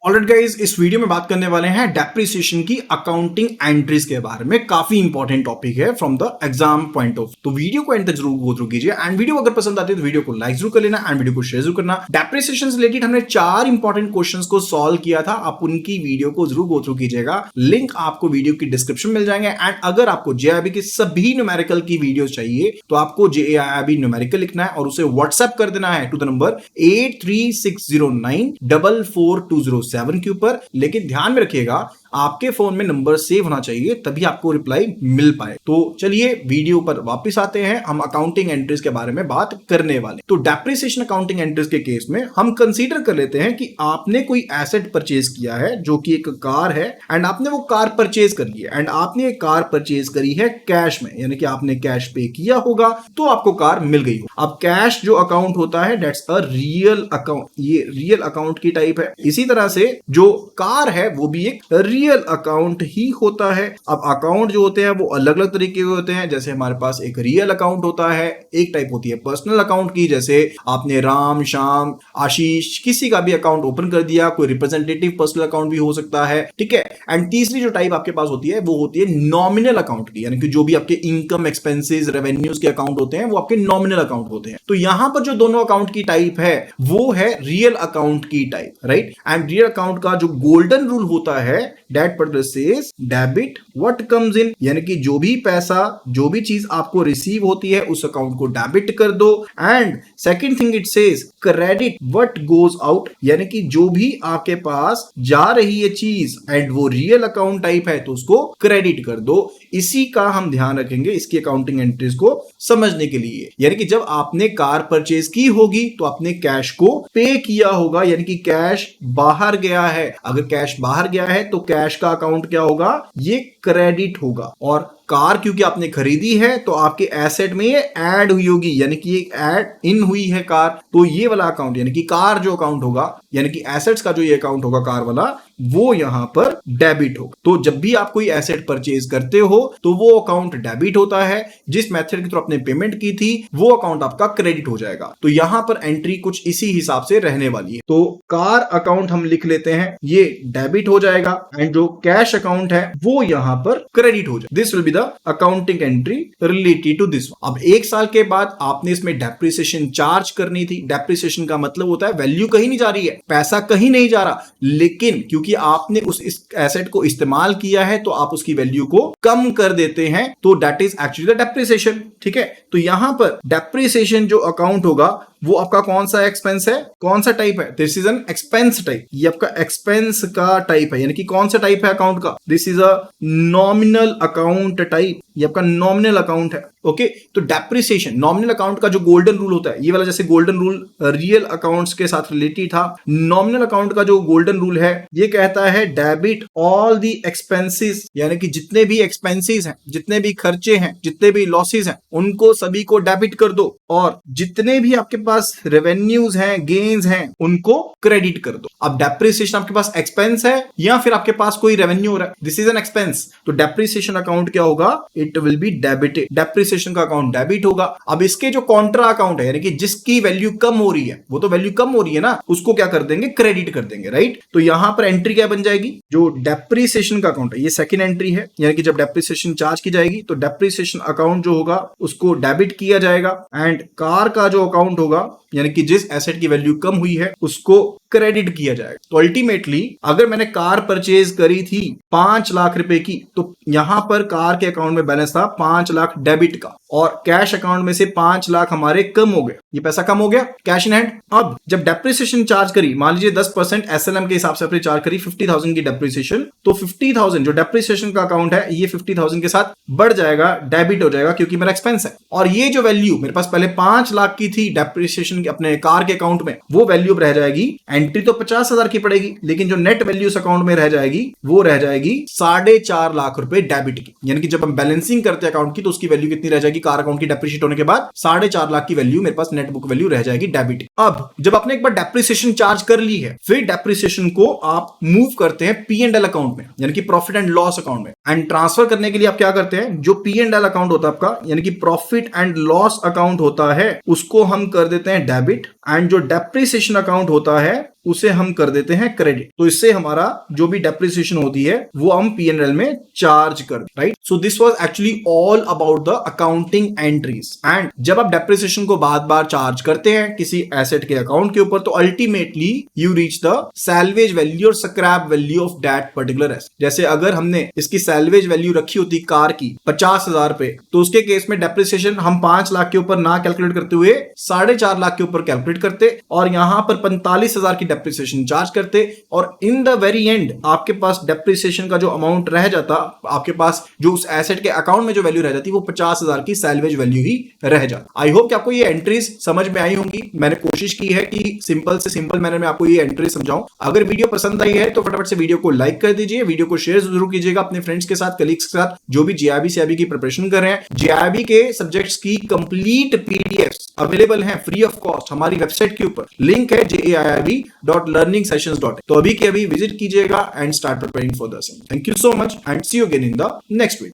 Alright guys, इस video में बात करने वाले हैं डेप्रिसिएशन की अकाउंटिंग एंट्रीज के बारे में। काफी इंपॉर्टेंट टॉपिक है from the exam point of. तो वीडियो को एंड तक जरूर गो थ्रू कीजिए एंड वीडियो अगर पसंद आती है तो वीडियो को लाइक जरूर कर लेना एंड वीडियो को शेयर जरूर करना। डेप्रिसिएशन से रिलेटेड हमने 4 इंपॉर्टेंट क्वेश्चंस को सॉल्व किया था, आप उनकी वीडियो को जरूर गो थ्रू कीजिएगा। लिंक आपको वीडियो की डिस्क्रिप्शन में मिल जाएंगे। एंड अगर आपको जेआईबी की सभी न्यूमेरिकल की वीडियो चाहिए तो आपको जेआईबी न्यूमेरिकल लिखना है और उसे व्हाट्सएप कर देना है टू द नंबर 8360944207 के ऊपर। लेकिन ध्यान में रखिएगा आपके फोन में नंबर सेव होना चाहिए, तभी आपको रिप्लाई मिल पाए। तो चलिए वीडियो पर वापस आते हैं। हम अकाउंटिंग एंट्रीज के बारे में बात करने वाले। तो डेप्रिसिएशन अकाउंटिंग एंट्रीज के केस में हम कंसीडर कर लेते हैं कि आपने कोई एसेट परचेज किया है जो कि एक कार है एंड आपने वो कार परचेज कर ली है एंड आपने एक कार परचेज करी है कैश में, यानी कि आपने कैश पे किया होगा तो आपको कार मिल गई हो। अब कैश जो अकाउंट होता है दैट्स अ रियल अकाउंट, ये रियल अकाउंट की टाइप है। इसी तरह से जो कार है वो भी एक रियल अकाउंट ही होता है। अब अकाउंट जो होते हैं वो अलग अलग तरीके के होते हैं। जैसे हमारे पास एक रियल अकाउंट होता है, एक टाइप होती है पर्सनल अकाउंट की, जैसे आपने राम, श्याम, आशीष किसी का भी अकाउंट ओपन कर दिया, कोई रिप्रेजेंटेटिव पर्सनल अकाउंट भी हो सकता है, ठीक है। एंड तीसरी जो टाइप आपके पास होती है वो होती है नॉमिनल अकाउंट की, यानी कि जो भी आपके इनकम, एक्सपेंसेस, रेवेन्यूज के अकाउंट होते हैं वो आपके नॉमिनल अकाउंट होते हैं। तो यहां पर जो दोनों अकाउंट की टाइप है वो है रियल अकाउंट की type, right. And real account का जो गोल्डन रूल होता है that particular says debit what comes in, यानी कि जो भी पैसा, जो भी चीज आपको रिसीव होती है उस अकाउंट को डेबिट कर दो। And second thing it says credit what goes out, यानी कि जो भी आपके पास जा रही है चीज एंड वो रियल अकाउंट टाइप है तो उसको क्रेडिट कर दो। इसी का हम ध्यान रखेंगे इसकी अकाउंटिंग एंट्रीज को समझने के लिए। यानी कि जब आपने कार परचेज की होगी तो आपने कैश को पे किया होगा, यानी कि कैश बाहर गया है। अगर कैश बाहर गया है तो कैश का अकाउंट क्या होगा, ये क्रेडिट होगा। और कार क्योंकि आपने खरीदी है तो आपके एसेट में ये ऐड हुई होगी, यानी कि ऐड इन हुई है कार, तो ये वाला अकाउंट यानी कि कार जो अकाउंट होगा, यानी कि एसेट्स का जो ये अकाउंट होगा कार वाला, वो यहां पर डेबिट होगा। तो जब भी आप कोई एसेट परचेज करते हो तो वो अकाउंट डेबिट होता है। जिस मेथड के थ्रू आपने पेमेंट की थी वो अकाउंट आपका क्रेडिट हो जाएगा। तो यहां पर एंट्री कुछ इसी हिसाब से रहने वाली है। तो कार अकाउंट हम लिख लेते हैं, ये डेबिट हो जाएगा एंड जो कैश अकाउंट है वो यहां पर क्रेडिट हो जाएगा। This will be the accounting entry related to this. अब एक साल के बाद आपने इसमें डेप्रिसिएशन चार्ज करनी थी। डेप्रिसिएशन का मतलब होता है वैल्यू कहीं नहीं जा रही है, पैसा कहीं नहीं जा रहा, लेकिन क्योंकि आपने उस एसेट को इस्तेमाल किया है तो आप उसकी वैल्यू को कम कर देते हैं, तो that is actually the depreciation, ठीक है। तो यहां पर डेप्रिसिएशन जो अकाउंट होगा वो आपका कौन सा एक्सपेंस है, कौन सा टाइप है, this is an expense type. ये आपका एक्सपेंस का टाइप है, यानी कि कौन सा टाइप है अकाउंट का, this is a nominal account type, ये आपका नॉमिनल अकाउंट है। ओके, तो डेप्रिसिएशन नॉमिनल अकाउंट का जो गोल्डन रूल होता है, ये वाला जैसे गोल्डन रूल रियल अकाउंट्स के साथ रिलेटेड था, नॉमिनल अकाउंट का जो गोल्डन रूल है ये कहता है डेबिट ऑल दी एक्सपेंसेस, यानी कि जितने भी एक्सपेंसेस हैं, जितने भी खर्चे हैं, जितने भी लॉसेस हैं, उनको सभी को डेबिट कर दो और जितने भी आपके पास रेवेन्यूज हैं, गेन्स हैं, उनको क्रेडिट कर दो। अब डेप्रिसिएशन आपके पास एक्सपेंस है या फिर आपके पास कोई रेवेन्यू हो रहा है, दिस इज एन एक्सपेंस, तो डेप्रिसिएशन अकाउंट क्या होगा, it will be debited. Depreciation का अकाउंट डेबिट होगा। अब इसके जो कॉन्ट्रा अकाउंट है, यानी कि जिसकी वैल्यू कम हो रही है, वो तो वैल्यू कम हो रही है ना, उसको क्या कर देंगे, क्रेडिट कर देंगे, राइट। तो यहां पर एंट्री क्या बन जाएगी, जो डेप्रिसिएशन का अकाउंट है ये सेकंड एंट्री है, यानी कि जब डेप्रिसिएशन चार्ज की जाएगी तो डेप्रिसिएशन अकाउंट जो होगा उसको डेबिट किया जाएगा एंड कार का जो अकाउंट होगा, यानी कि जिस एसेट की वैल्यू कम हुई है उसको क्रेडिट किया जाएगा। तो अल्टीमेटली अगर मैंने कार परचेज करी थी 5 लाख रुपए की, तो यहां पर कार के अकाउंट में बैलेंस था 5 लाख डेबिट का और कैश अकाउंट में से 5 लाख हमारे कम हो गए, ये पैसा कम हो गया कैश इन हैंड। अब जब डेप्रिसिएशन चार्ज करी, मान लीजिए 10% एसएलएम के हिसाब से आपने चार्ज करी 50,000 की डेप्रिसिएशन, तो 50,000 जो डेप्रिसिएशन का अकाउंट है ये 50,000 के साथ बढ़ जाएगा, डेबिट हो जाएगा क्योंकि मेरा एक्सपेंस है। और ये जो वैल्यू मेरे पास पहले 5 लाख की थी डेप्रिसिएशन अपने कार के अकाउंट में, वो वैल्यू रह जाएगी, एंट्री तो 50,000 की पड़ेगी, लेकिन जो नेट वैल्यू उस अकाउंट में रह जाएगी वो रह जाएगी 4.5 लाख रुपए डेबिट की। यानी कि जब हम बैलेंसिंग करते हैं अकाउंट की तो उसकी वैल्यू कितनी रह जाएगी, कार अकाउंट की डेप्रिशिएट होने के बाद 4.5 लाख की वैल्यू मेरे पास नेट बुक वैल्यू रह जाएगी डेबिट। अब जब आपने एक बार डेप्रिसिएशन चार्ज कर ली है, फिर डेप्रिसिएशन को आप मूव करते हैं P&L अकाउंट में, यानी कि प्रॉफिट एंड लॉस अकाउंट में। एंड ट्रांसफर करने के लिए आप क्या करते हैं, जो P&L अकाउंट होता है आपका, यानी कि प्रॉफिट एंड लॉस अकाउंट होता है, उसको हम कर देते हैं डेबिट, एंड जो डेप्रिसिएशन अकाउंट होता है उसे हम कर देते हैं क्रेडिट। तो इससे हमारा जो भी डेप्रिसिएशन होती है वो हम P&L में चार्ज कर, right. So this was actually all about the accounting entries. And जब आप डेप्रिसिएशन को बार बार चार्ज करते हैं किसी एसेट के अकाउंट के ऊपर, तो ultimately you reach the salvage value और scrap value of that particular asset. जैसे अगर हमने इसकी सैल्वेज वैल्यू रखी होती कार की 50,000 पे, तो उसके केस में डेप्रिसिएशन हम 5 लाख के ऊपर ना कैलकुलेट करते हुए 4.5 लाख के ऊपर कैलकुलेट करते और यहां पर 45,000 की डेप्रिसिएशन चार्ज करते, और इन द वेरी एंड आपके पास डेप्रिसिएशन का जो अमाउंट रह जाता, आपके पास जो उस एसेट के अकाउंट में जो वैल्यू रह जाती वो 50,000 की सैल्वेज वैल्यू ही रह जाती। आई होप कि आपको ये एंट्रीज समझ में आई होंगी। मैंने कोशिश की है कि सिंपल से सिंपल मैनर में आपको ये एंट्री समझाऊं। अगर वीडियो पसंद आई है तो फटाफट से वीडियो को लाइक कर दीजिए, वीडियो को शेयर जरूर कीजिएगा अपने फ्रेंड्स के साथ, कलीग्स के साथ जो भी JIB CIB की प्रिपरेशन कर रहे हैं। JIB के सब्जेक्ट्स की कंप्लीट PDFs अवेलेबल हैं फ्री ऑफ कॉस्ट हमारी वेबसाइट के ऊपर, लिंक है jaib.learningsessions.in। तो अभी के अभी विजिट कीजिएगा and start preparing for the same. Thank you so much and see you again in the next video.